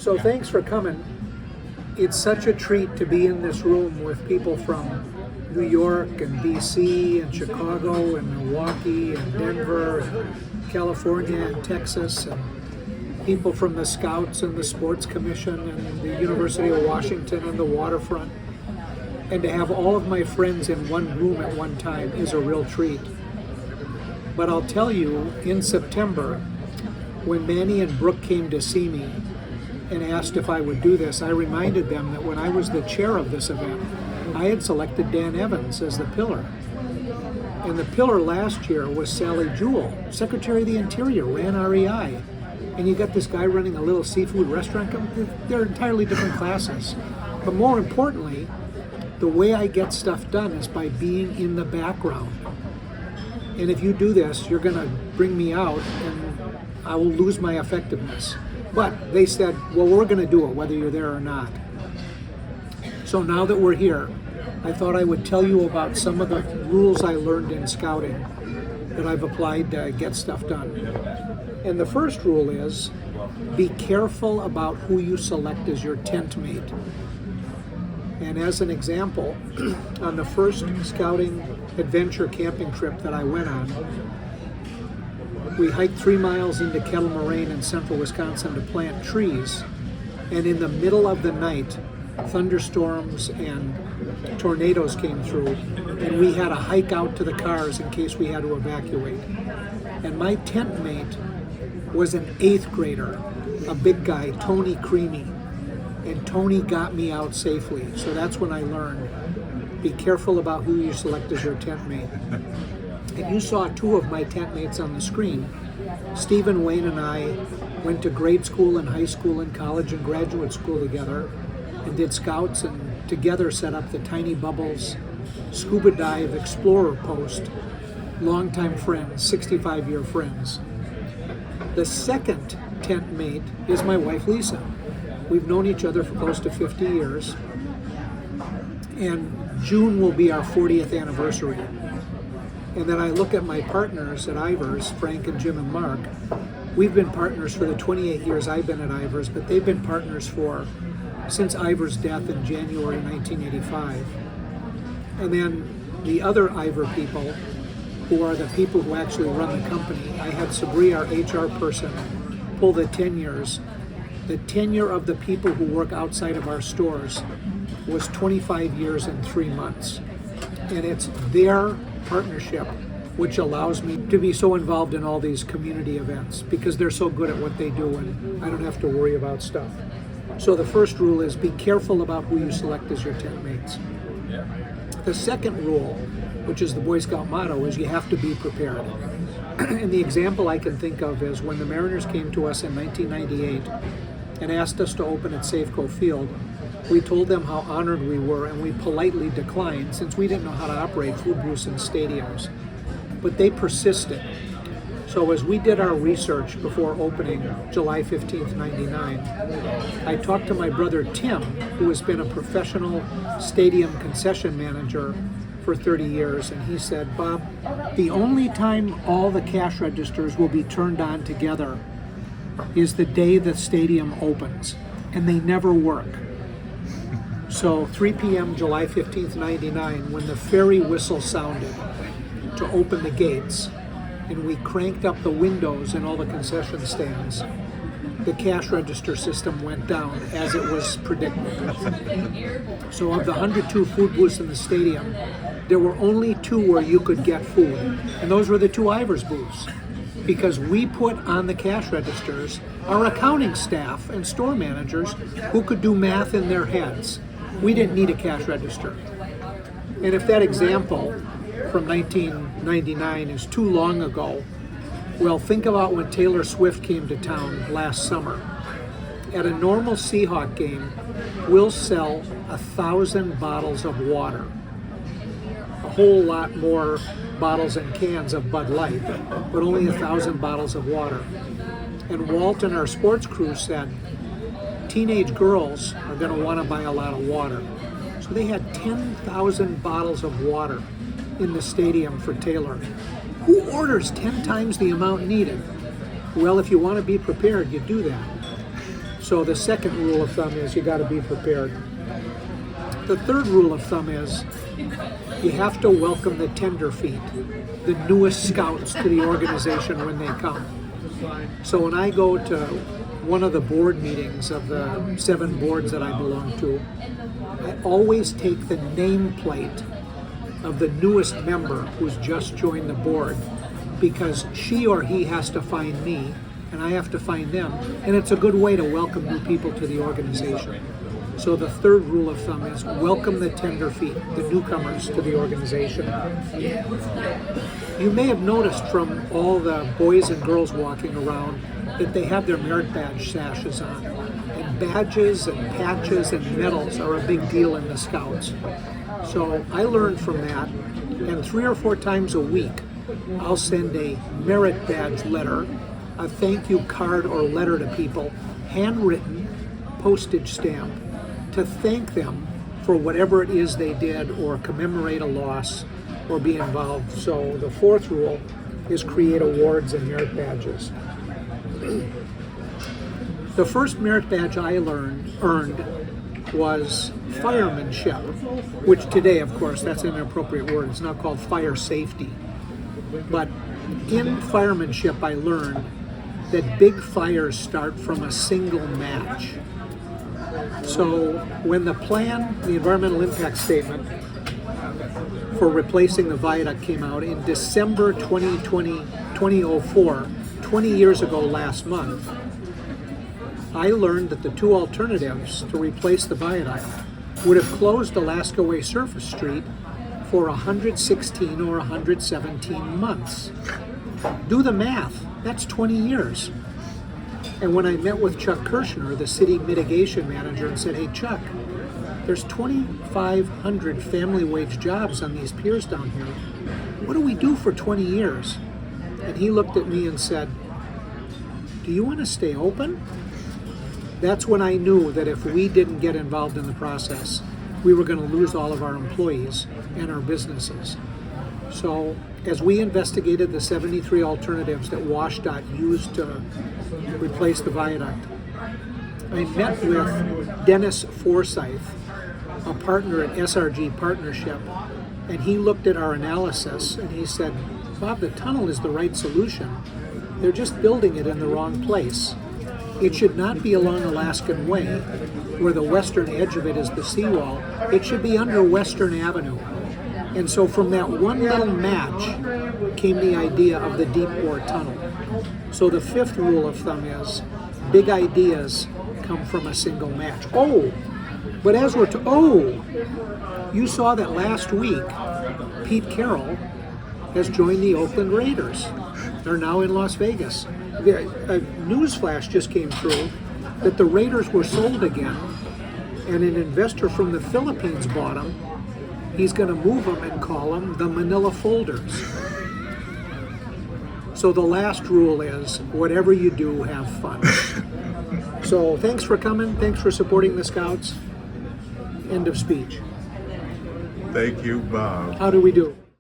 So thanks for coming. It's such a treat to be in this room with people from New York and BC and Chicago and Milwaukee and Denver and California and Texas, and people from the Scouts and the Sports Commission and the University of Washington and the waterfront. And to have all of my friends in one room at one time is a real treat. But I'll tell you, in September, when Manny and Brooke came to see me and asked if I would do this, I reminded them that when I was the chair of this event, I had selected Dan Evans as the pillar. And the pillar last year was Sally Jewell, Secretary of the Interior, ran REI. And you got this guy running a little seafood restaurant. They're entirely different classes. But more importantly, the way I get stuff done is by being in the background. And if you do this, you're going to bring me out and I will lose my effectiveness. But they said, well, we're going to do it whether you're there or not. So now that we're here, I thought I would tell you about some of the rules I learned in scouting that I've applied to get stuff done. And the first rule is, be careful about who you select as your tent mate. And as an example, on the first scouting adventure camping trip that I went on, we hiked 3 miles into Kettle Moraine in central Wisconsin to plant trees. And in the middle of the night, thunderstorms and tornadoes came through, and we had to hike out to the cars in case we had to evacuate. And my tent mate was an 8th grader, a big guy, Tony Creamy. And Tony got me out safely. So that's when I learned, be careful about who you select as your tent mate. And you saw 2 of my tent mates on the screen. Stephen Wayne and I went to grade school and high school and college and graduate school together and did scouts, and together set up the Tiny Bubbles Scuba Dive Explorer Post. Longtime friends, 65-year friends. The second tent mate is my wife, Lisa. We've known each other for close to 50 years, and June will be our 40th anniversary. And then I look at my partners at Ivars, Frank and Jim and Mark. We've been partners for the 28 years I've been at Ivars, but they've been partners since Ivar's death in January 1985. And then the other Ivar people, who are the people who actually run the company, I had Sabri, our HR person, pull the tenures. The tenure of the people who work outside of our stores was 25 years and 3 months. And it's their partnership which allows me to be so involved in all these community events, because they're so good at what they do and I don't have to worry about stuff. So the first rule is, be careful about who you select as your tent mates. The second rule, which is the Boy Scout motto, is you have to be prepared. And the example I can think of is when the Mariners came to us in 1998 and asked us to open at Safeco Field, we told them how honored we were, and we politely declined since we didn't know how to operate food booths in stadiums. But they persisted. So as we did our research before opening July 15th, 99, I talked to my brother Tim, who has been a professional stadium concession manager for 30 years, and he said, Bob, the only time all the cash registers will be turned on together is the day the stadium opens, and they never work. So 3 p.m. July 15th, 99, when the ferry whistle sounded to open the gates, and we cranked up the windows in all the concession stands, the cash register system went down as it was predicted. So of the 102 food booths in the stadium, there were only 2 where you could get food, and those were the 2 Ivars booths, because we put on the cash registers our accounting staff and store managers who could do math in their heads. We didn't need a cash register. And if that example from 1999 is too long ago, well, think about when Taylor Swift came to town last summer. At a normal Seahawk game, we'll sell 1,000 bottles of water. A whole lot more bottles and cans of Bud Light, but only 1,000 bottles of water. And Walton, our sports crew, said, teenage girls are going to want to buy a lot of water. So they had 10,000 bottles of water in the stadium for Taylor. Who orders 10 times the amount needed? Well, if you want to be prepared, you do that. So the second rule of thumb is you got to be prepared. The third rule of thumb is you have to welcome the tenderfeet, the newest scouts to the organization when they come. So when I go to one of the board meetings of the 7 boards that I belong to, I always take the nameplate of the newest member who's just joined the board, because she or he has to find me and I have to find them, and it's a good way to welcome new people to the organization. So the third rule of thumb is welcome the tenderfeet, the newcomers to the organization. You may have noticed from all the boys and girls walking around that they have their merit badge sashes on. And badges and patches and medals are a big deal in the Scouts. So I learned from that, and 3 or 4 times a week, I'll send a merit badge letter, a thank you card or letter to people, handwritten, postage stamp, to thank them for whatever it is they did or commemorate a loss or be involved. So the fourth rule is create awards and merit badges. The first merit badge I earned was firemanship, which today, of course, that's an inappropriate word. It's now called fire safety. But in firemanship, I learned that big fires start from a single match. So when the plan, the environmental impact statement for replacing the viaduct came out in December 2004, 20 years ago last month, I learned that the 2 alternatives to replace the viaduct would have closed Alaska Way Surface Street for 116 or 117 months. Do the math, that's 20 years. And when I met with Chuck Kirshner, the city mitigation manager, and said, hey Chuck, there's 2,500 family wage jobs on these piers down here. What do we do for 20 years? And he looked at me and said, do you want to stay open? That's when I knew that if we didn't get involved in the process, we were going to lose all of our employees and our businesses. So as we investigated the 73 alternatives that WashDOT used to replace the viaduct, I met with Dennis Forsyth, a partner at SRG Partnership, and he looked at our analysis and he said, Bob, the tunnel is the right solution. They're just building it in the wrong place. It should not be along Alaskan Way, where the western edge of it is the seawall. It should be under Western Avenue. And so from that one little match came the idea of the deep bore tunnel. So the fifth rule of thumb is big ideas come from a single match. But as we're you saw that last week, Pete Carroll has joined the Oakland Raiders. They're now in Las Vegas. A news flash just came through that the Raiders were sold again, and an investor from the Philippines bought them. He's going to move them and call them the Manila Folders. So the last rule is, whatever you do, have fun. So thanks for coming. Thanks for supporting the Scouts. End of speech. Thank you, Bob. How do we do?